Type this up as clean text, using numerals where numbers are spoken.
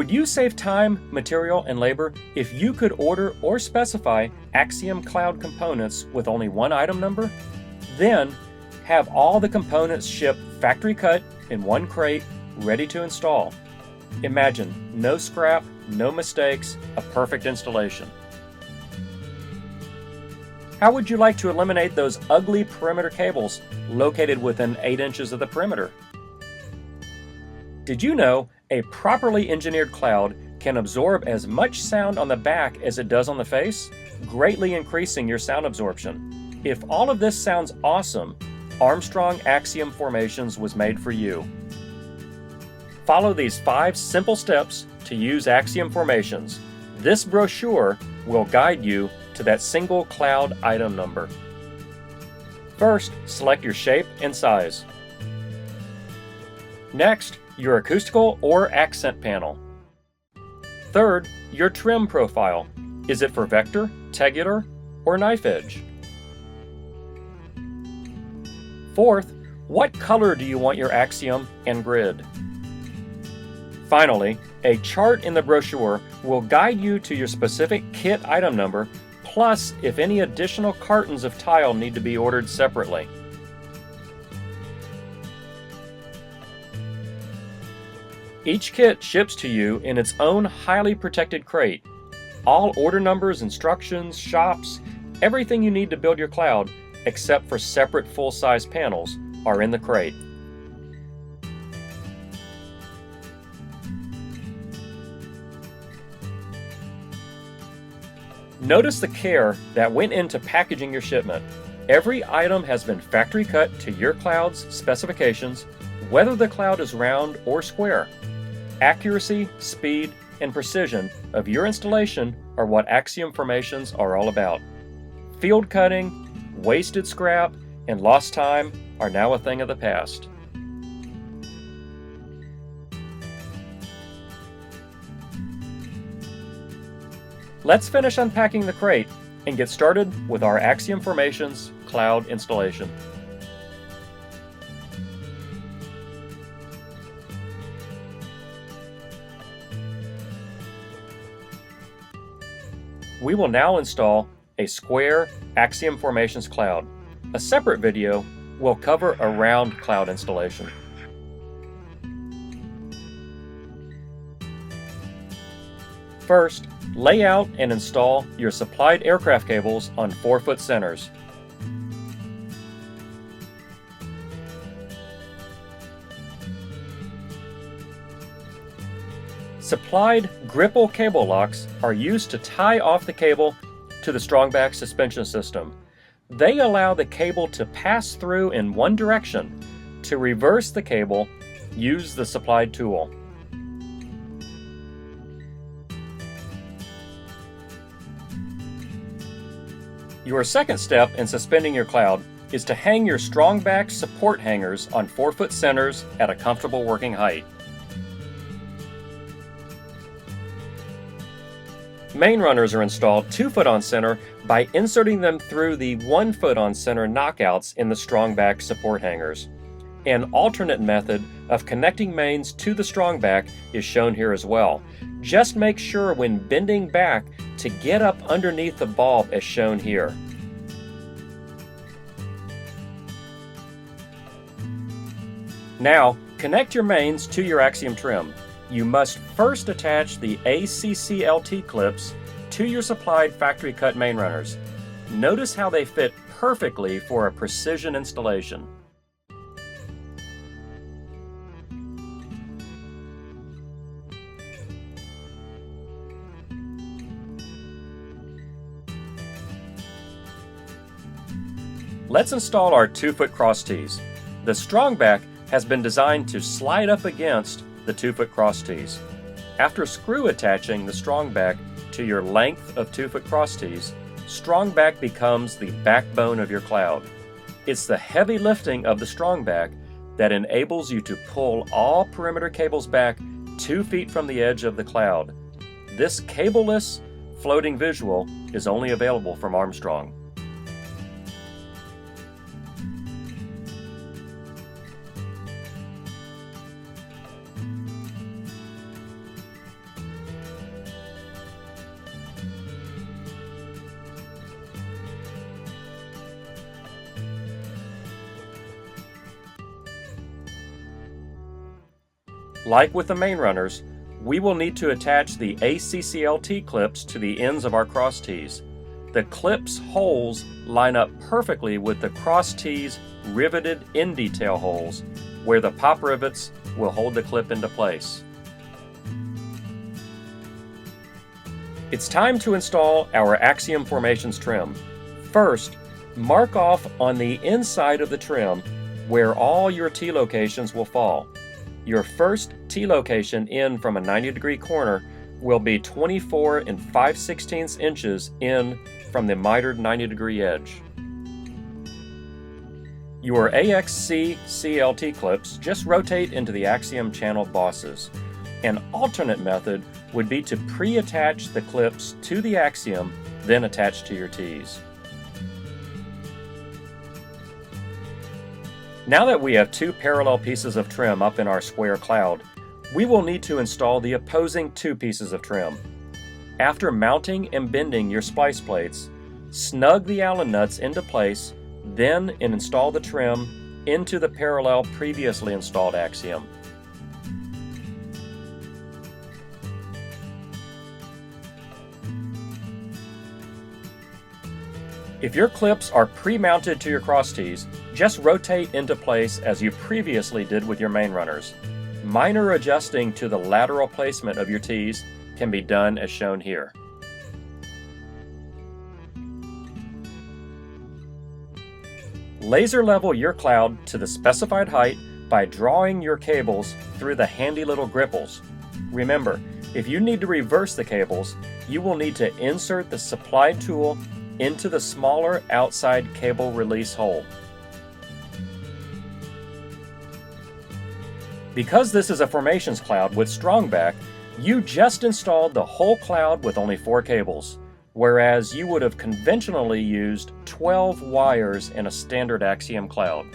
Would you save time, material, and labor if you could order or specify AXIOM Cloud components with only one item number? Then, have all the components shipped factory cut in one crate, ready to install. Imagine no scrap, no mistakes, a perfect installation. How would you like to eliminate those ugly perimeter cables located within 8 inches of the perimeter? Did you know a properly engineered cloud can absorb as much sound on the back as it does on the face, greatly increasing your sound absorption? If all of this sounds awesome, Armstrong AXIOM Formations was made for you. Follow these 5 simple steps to use AXIOM Formations. This brochure will guide you to that single cloud item number. First, select your shape and size. Next, your acoustical or accent panel. Third, your trim profile. Is it for vector, tegular, or knife edge? Fourth, what color do you want your AXIOM and grid? Finally, a chart in the brochure will guide you to your specific kit item number, plus if any additional cartons of tile need to be ordered separately. Each kit ships to you in its own highly protected crate. All order numbers, instructions, shops, everything you need to build your cloud, except for separate full-size panels, are in the crate. Notice the care that went into packaging your shipment. Every item has been factory cut to your cloud's specifications, whether the cloud is round or square. Accuracy, speed, and precision of your installation are what AXIOM Formations are all about. Field cutting, wasted scrap, and lost time are now a thing of the past. Let's finish unpacking the crate and get started with our AXIOM Formations cloud installation. We will now install a square AXIOM Formations cloud. A separate video will cover a round cloud installation. First, lay out and install your supplied aircraft cables on 4-foot centers. Supplied gripple cable locks are used to tie off the cable to the Strongback suspension system. They allow the cable to pass through in one direction. To reverse the cable, use the supplied tool. Your second step in suspending your cloud is to hang your Strongback support hangers on 4-foot centers at a comfortable working height. Main runners are installed 2-foot on center by inserting them through the 1-foot on center knockouts in the Strongback support hangers. An alternate method of connecting mains to the Strongback is shown here as well. Just make sure when bending back to get up underneath the bulb as shown here. Now, connect your mains to your AXIOM trim. You must first attach the ACCLT clips to your supplied factory cut main runners. Notice how they fit perfectly for a precision installation. Let's install our 2-foot cross tees. The Strongback has been designed to slide up against the 2-foot cross tees. After screw attaching the Strongback to your length of 2-foot cross tees, Strongback becomes the backbone of your cloud. It's the heavy lifting of the Strongback that enables you to pull all perimeter cables back 2 feet from the edge of the cloud. This cableless floating visual is only available from Armstrong. Like with the main runners, we will need to attach the ACCLT clips to the ends of our cross tees. The clips holes line up perfectly with the cross tees riveted end detail holes, where the pop rivets will hold the clip into place. It's time to install our AXIOM Formations trim. First, mark off on the inside of the trim where all your T locations will fall. Your first T location in from a 90-degree corner will be 24 5/16 inches in from the mitered 90-degree edge. Your AXIOM clips just rotate into the AXIOM channel bosses. An alternate method would be to pre-attach the clips to the AXIOM, then attach to your T's. Now that we have two parallel pieces of trim up in our square cloud, we will need to install the opposing two pieces of trim. After mounting and bending your splice plates, snug the Allen nuts into place, then install the trim into the parallel previously installed AXIOM. If your clips are pre-mounted to your cross tees, just rotate into place as you previously did with your main runners. Minor adjusting to the lateral placement of your tees can be done as shown here. Laser level your cloud to the specified height by drawing your cables through the handy little gripples. Remember, if you need to reverse the cables, you will need to insert the supplied tool into the smaller outside cable release hole. Because this is a formations cloud with Strongback, you just installed the whole cloud with only 4 cables, whereas you would have conventionally used 12 wires in a standard AXIOM cloud.